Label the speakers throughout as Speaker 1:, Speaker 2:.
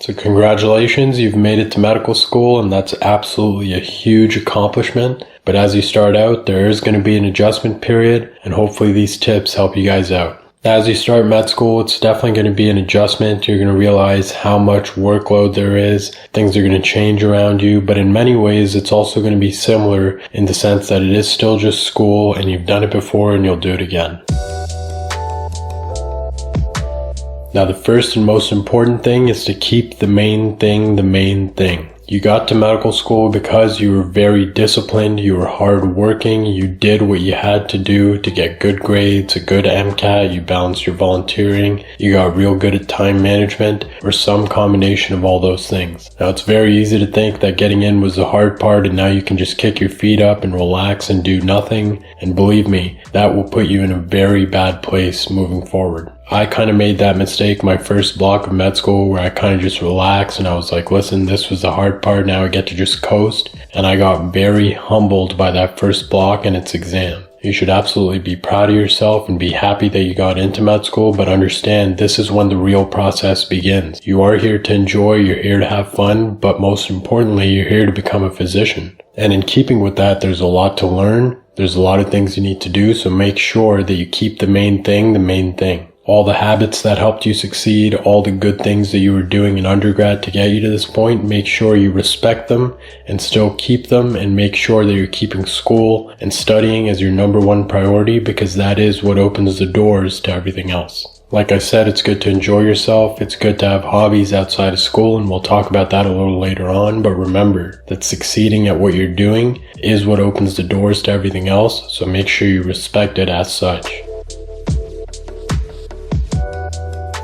Speaker 1: So congratulations, you've made it to medical school, and that's absolutely a huge accomplishment. But as you start out, there is going to be an adjustment period, and hopefully these tips help you guys out. As you start med school, it's definitely going to be an adjustment. You're going to realize how much workload there is. Things are going to change around you, but in many ways, it's also going to be similar in the sense that it is still just school, and you've done it before and you'll do it again. Now, the first and most important thing is to keep the main thing the main thing. You got to medical school because you were very disciplined, you were hardworking, you did what you had to do to get good grades, a good MCAT, you balanced your volunteering, you got real good at time management, or some combination of all those things. Now, it's very easy to think that getting in was the hard part and now you can just kick your feet up and relax and do nothing, and believe me, that will put you in a very bad place moving forward. I kind of made that mistake my first block of med school where I kind of just relaxed and I was like, listen, this was the hard part, now I get to just coast. And I got very humbled by that first block and its exam. You should absolutely be proud of yourself and be happy that you got into med school, but understand this is when the real process begins. You are here to enjoy, you're here to have fun, but most importantly, you're here to become a physician. And in keeping with that, there's a lot to learn. There's a lot of things you need to do, so make sure that you keep the main thing the main thing. All the habits that helped you succeed, all the good things that you were doing in undergrad to get you to this point, make sure you respect them and still keep them, and make sure that you're keeping school and studying as your number one priority, because that is what opens the doors to everything else. Like I said, it's good to enjoy yourself, it's good to have hobbies outside of school, and we'll talk about that a little later on, but remember that succeeding at what you're doing is what opens the doors to everything else, so make sure you respect it as such.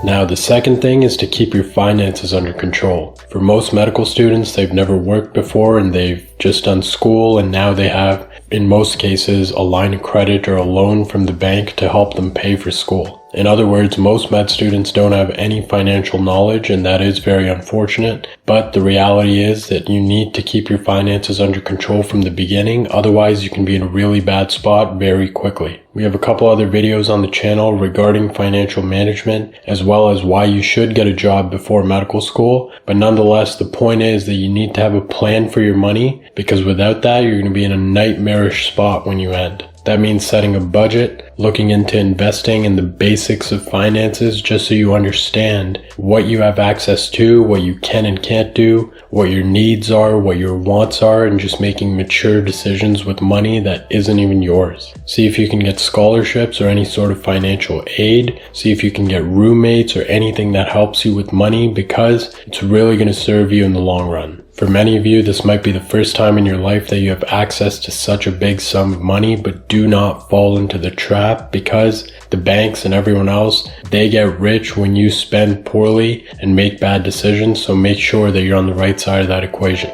Speaker 1: Now, the second thing is to keep your finances under control. For most medical students, they've never worked before and they've just done school, and now they have, in most cases, a line of credit or a loan from the bank to help them pay for school. In other words, most med students don't have any financial knowledge, and that is very unfortunate, but the reality is that you need to keep your finances under control from the beginning, otherwise you can be in a really bad spot very quickly. We have a couple other videos on the channel regarding financial management, as well as why you should get a job before medical school, but nonetheless, the point is that you need to have a plan for your money, because without that, you're going to be in a nightmarish spot when you end. That means setting a budget, looking into investing in the basics of finances just so you understand what you have access to, what you can and can't do, what your needs are, what your wants are, and just making mature decisions with money that isn't even yours. See if you can get scholarships or any sort of financial aid. See if you can get roommates or anything that helps you with money, because it's really going to serve you in the long run. For many of you, this might be the first time in your life that you have access to such a big sum of money, but do not fall into the trap, because the banks and everyone else, they get rich when you spend poorly and make bad decisions, so make sure that you're on the right side of that equation.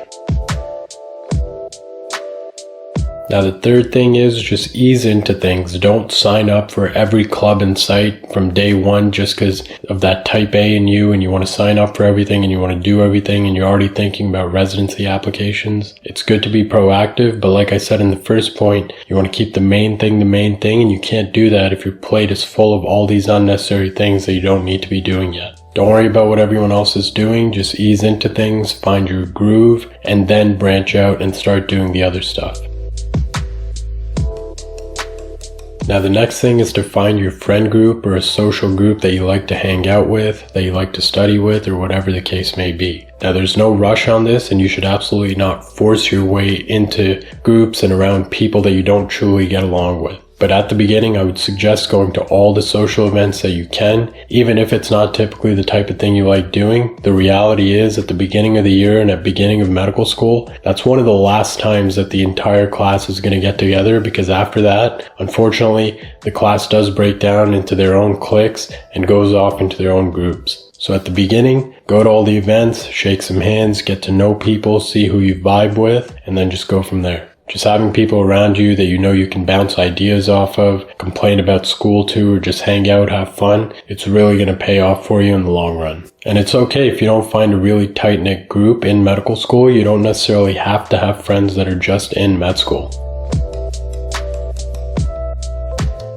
Speaker 1: Now, the third thing is just ease into things. Don't sign up for every club in sight from day one just because of that type A in you and you want to sign up for everything and you want to do everything and you're already thinking about residency applications. It's good to be proactive, but like I said in the first point, you want to keep the main thing, and you can't do that if your plate is full of all these unnecessary things that you don't need to be doing yet. Don't worry about what everyone else is doing, just ease into things, find your groove, and then branch out and start doing the other stuff. Now, the next thing is to find your friend group or a social group that you like to hang out with, that you like to study with, or whatever the case may be. Now, there's no rush on this, and you should absolutely not force your way into groups and around people that you don't truly get along with. But at the beginning, I would suggest going to all the social events that you can, even if it's not typically the type of thing you like doing. The reality is, at the beginning of the year and at the beginning of medical school, that's one of the last times that the entire class is going to get together, because after that, unfortunately, the class does break down into their own cliques and goes off into their own groups. So at the beginning, go to all the events, shake some hands, get to know people, see who you vibe with, and then just go from there. Just having people around you that you know you can bounce ideas off of, complain about school to, or just hang out, have fun, it's really going to pay off for you in the long run. And it's okay if you don't find a really tight-knit group in medical school. You don't necessarily have to have friends that are just in med school.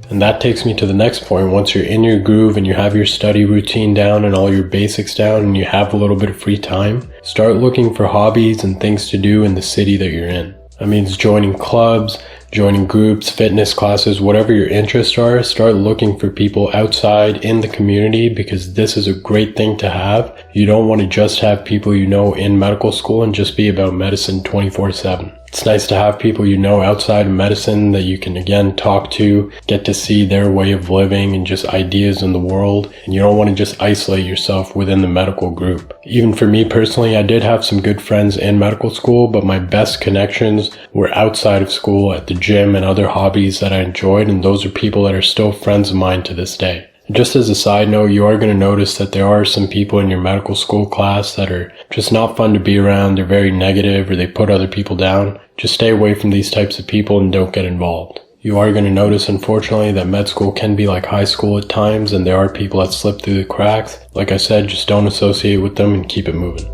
Speaker 1: And that takes me to the next point. Once you're in your groove and you have your study routine down and all your basics down and you have a little bit of free time, start looking for hobbies and things to do in the city that you're in. That means joining clubs, joining groups, fitness classes, whatever your interests are. Start looking for people outside in the community, because this is a great thing to have. You don't want to just have people you know in medical school and just be about medicine 24/7. It's nice to have people you know outside of medicine that you can again talk to, get to see their way of living and just ideas in the world. And you don't want to just isolate yourself within the medical group. Even for me personally, I did have some good friends in medical school, but my best connections were outside of school at the gym and other hobbies that I enjoyed. And those are people that are still friends of mine to this day. Just as a side note, you are going to notice that there are some people in your medical school class that are just not fun to be around. They're very negative or they put other people down. Just stay away from these types of people and don't get involved. You are going to notice, unfortunately, that med school can be like high school at times, and there are people that slip through the cracks. Like I said, just don't associate with them and keep it moving.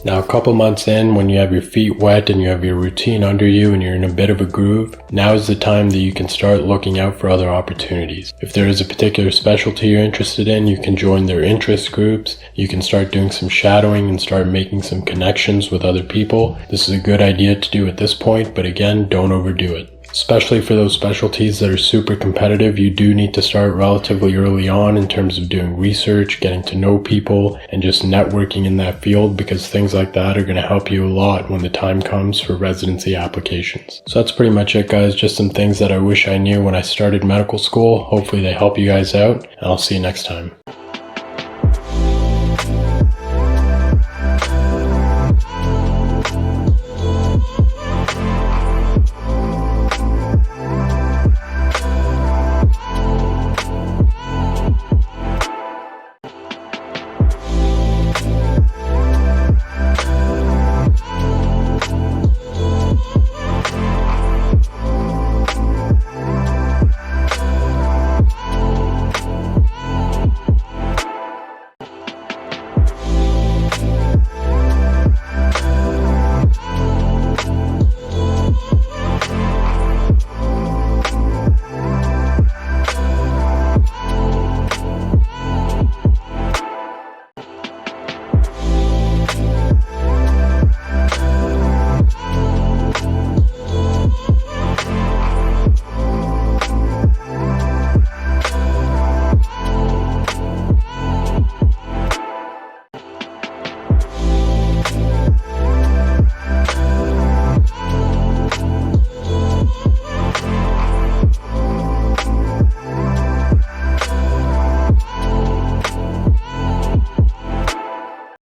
Speaker 1: Now, a couple months in, when you have your feet wet and you have your routine under you and you're in a bit of a groove, now is the time that you can start looking out for other opportunities. If there is a particular specialty you're interested in, you can join their interest groups. You can start doing some shadowing and start making some connections with other people. This is a good idea to do at this point, but again, don't overdo it. Especially for those specialties that are super competitive, you do need to start relatively early on in terms of doing research, getting to know people, and just networking in that field, because things like that are going to help you a lot when the time comes for residency applications. So that's pretty much it, guys. Just some things that I wish I knew when I started medical school. Hopefully they help you guys out, and I'll see you next time.